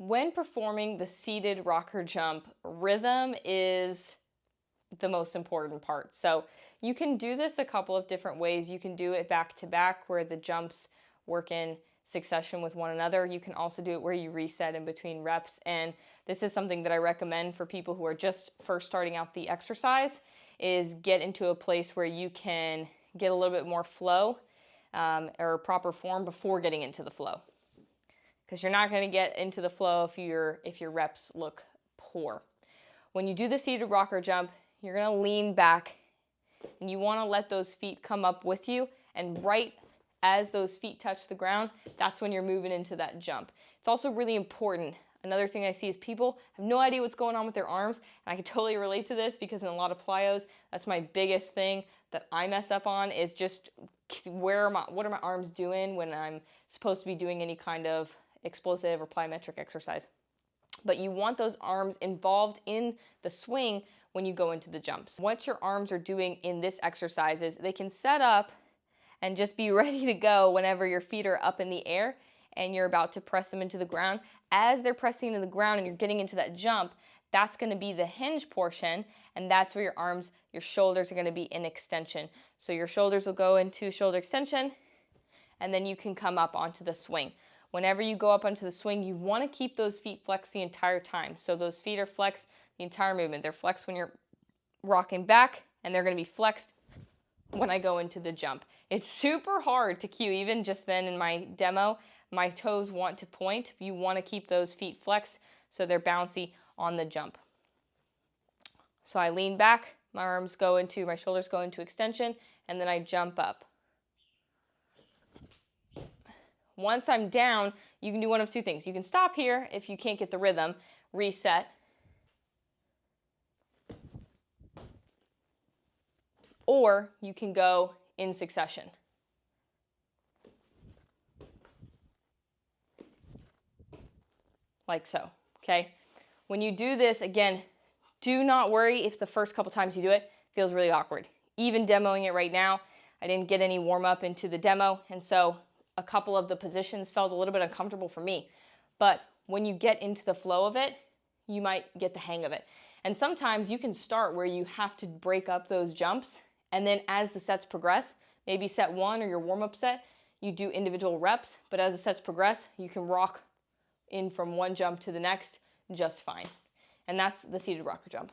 When performing the seated rocker jump, rhythm is the most important part. So you can do this a couple of different ways. You can do it back to back where the jumps work in succession with one another. You can also do it where you reset in between reps. And this is something that I recommend for people who are just first starting out the exercise, is get into a place where you can get a little bit more flow or proper form before getting into the flow. Because you're not going to get into the flow if your reps look poor. When you do the seated rocker jump, you're going to lean back and you want to let those feet come up with you, and right as those feet touch the ground, that's when you're moving into that jump. It's also really important. Another thing I see is people have no idea what's going on with their arms, and I can totally relate to this because in a lot of plyos, that's my biggest thing that I mess up on, is just what are my arms doing when I'm supposed to be doing any kind of explosive or plyometric exercise. But you want those arms involved in the swing when you go into the jumps. What your arms are doing in this exercise is they can set up and just be ready to go whenever your feet are up in the air and you're about to press them into the ground. As they're pressing into the ground and you're getting into that jump, that's going to be the hinge portion, and that's where your arms, your shoulders are going to be in extension. So your shoulders will go into shoulder extension, and then you can come up onto the swing. Whenever you go up onto the swing, you want to keep those feet flexed the entire time. So those feet are flexed the entire movement. They're flexed when you're rocking back, and they're going to be flexed when I go into the jump. It's super hard to cue. Even just then in my demo, my toes want to point. You want to keep those feet flexed so they're bouncy on the jump. So I lean back, my shoulders go into extension, and then I jump up. Once I'm down, you can do one of two things. You can stop here if you can't get the rhythm, reset, or you can go in succession. Like so, okay? When you do this, again, do not worry if the first couple times you do it feels really awkward. Even demoing it right now, I didn't get any warm up into the demo, and so a couple of the positions felt a little bit uncomfortable for me. But when you get into the flow of it, you might get the hang of it. And sometimes you can start where you have to break up those jumps, and then as the sets progress, maybe set one or your warm-up set, you do individual reps, but as the sets progress, you can rock in from one jump to the next just fine. And that's the seated rocker jump.